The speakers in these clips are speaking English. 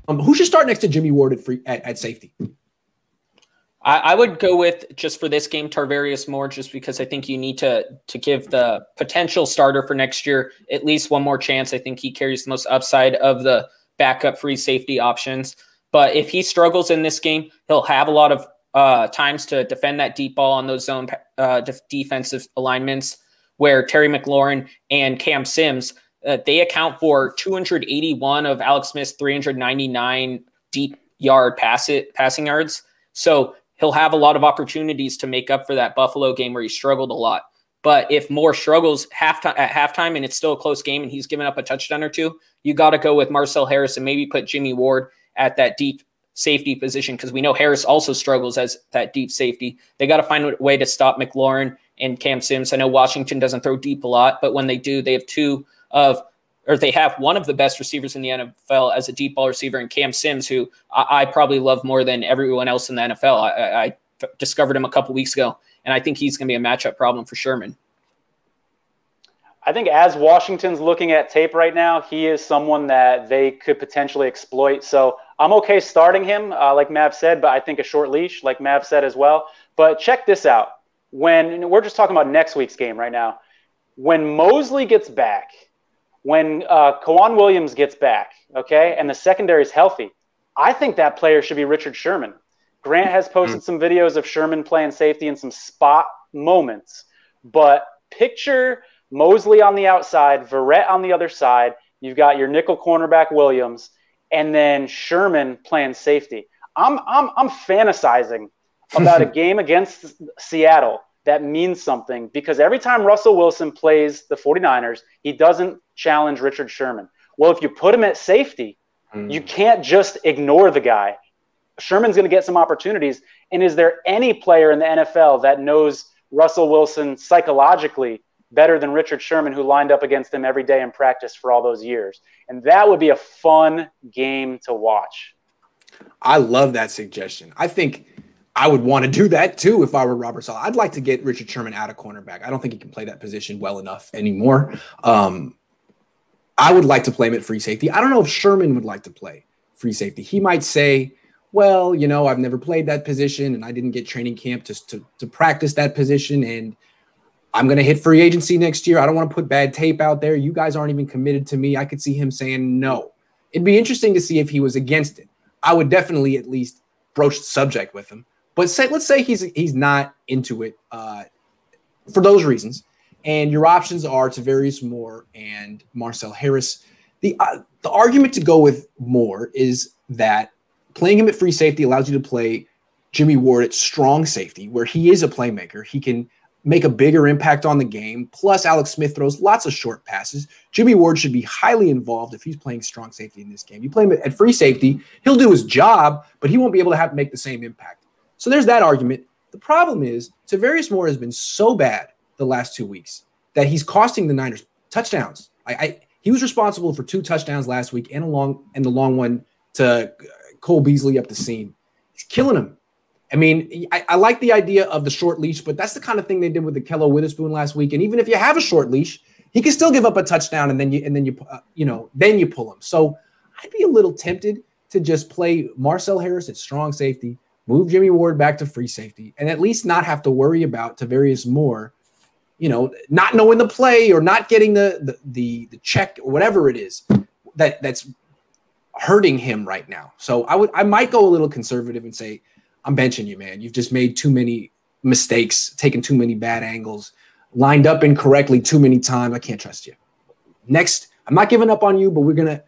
Who should start next to Jimmie Ward at safety? I would go with, just for this game, Tarvarius Moore, just because I think you need to give the potential starter for next year at least one more chance. I think he carries the most upside of the backup free safety options. But if he struggles in this game, he'll have a lot of times to defend that deep ball on those zone defensive alignments where Terry McLaurin and Cam Sims, they account for 281 of Alex Smith's 399 deep yard passing yards. So he'll have a lot of opportunities to make up for that Buffalo game where he struggled a lot. But if Moore struggles at halftime and it's still a close game and he's given up a touchdown or two, you got to go with Marcel Harris and maybe put Jimmie Ward at that deep safety position, because we know Harris also struggles as that deep safety. They got to find a way to stop McLaurin and Cam Sims. I know Washington doesn't throw deep a lot, but when they do, they have one of the best receivers in the NFL as a deep ball receiver, and Cam Sims, who I probably love more than everyone else in the NFL. I discovered him a couple weeks ago, and I think he's going to be a matchup problem for Sherman. I think as Washington's looking at tape right now, he is someone that they could potentially exploit. So I'm okay starting him, like Mav said, but I think a short leash, like Mav said as well. But check this out. When we're just talking about next week's game right now, when Mosley gets back, when Cohn Williams gets back, okay, and the secondary is healthy, I think that player should be Richard Sherman. Grant has posted some videos of Sherman playing safety in some spot moments, but picture Mosley on the outside, Verrett on the other side. You've got your nickel cornerback Williams, and then Sherman playing safety. I'm fantasizing about a game against Seattle that means something, because every time Russell Wilson plays the 49ers, he doesn't challenge Richard Sherman. Well, if you put him at safety, you can't just ignore the guy. Sherman's going to get some opportunities. And is there any player in the NFL that knows Russell Wilson psychologically better than Richard Sherman, who lined up against him every day in practice for all those years? And that would be a fun game to watch. I love that suggestion. I think I would want to do that too if I were Robert Saleh. I'd like to get Richard Sherman out of cornerback. I don't think he can play that position well enough anymore. I would like to play him at free safety. I don't know if Sherman would like to play free safety. He might say, well, you know, I've never played that position and I didn't get training camp to practice that position, and I'm going to hit free agency next year. I don't want to put bad tape out there. You guys aren't even committed to me. I could see him saying no. It'd be interesting to see if he was against it. I would definitely at least broach the subject with him. But let's say he's not into it for those reasons, and your options are Tarvarius Moore and Marcel Harris. The argument to go with Moore is that playing him at free safety allows you to play Jimmie Ward at strong safety, where he is a playmaker. He can make a bigger impact on the game. Plus, Alex Smith throws lots of short passes. Jimmie Ward should be highly involved if he's playing strong safety in this game. You play him at free safety, he'll do his job, but he won't be able to make the same impact. So there's that argument. The problem is Tarvarius Moore has been so bad the last 2 weeks that he's costing the Niners touchdowns. He was responsible for 2 touchdowns last week and the long one to Cole Beasley up the seam. He's killing him. I mean, I like the idea of the short leash, but that's the kind of thing they did with the Kello Witherspoon last week. And even if you have a short leash, he can still give up a touchdown, and then you pull him. So I'd be a little tempted to just play Marcel Harris at strong safety, move Jimmie Ward back to free safety, and at least not have to worry about Tarvarius Moore, not knowing the play or not getting the check or whatever it is that's hurting him right now. So I might go a little conservative and say, I'm benching you, man. You've just made too many mistakes, taken too many bad angles, lined up incorrectly too many times. I can't trust you. Next, I'm not giving up on you, but we're gonna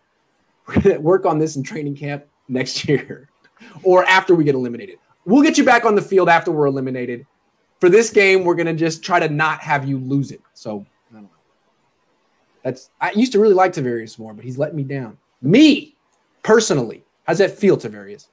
work on this in training camp next year or after we get eliminated. We'll get you back on the field after we're eliminated. For this game, we're gonna just try to not have you lose it. So I don't know. I used to really like Tarvarius Moore, but he's letting me down. Me personally, how's that feel, Tarvarius?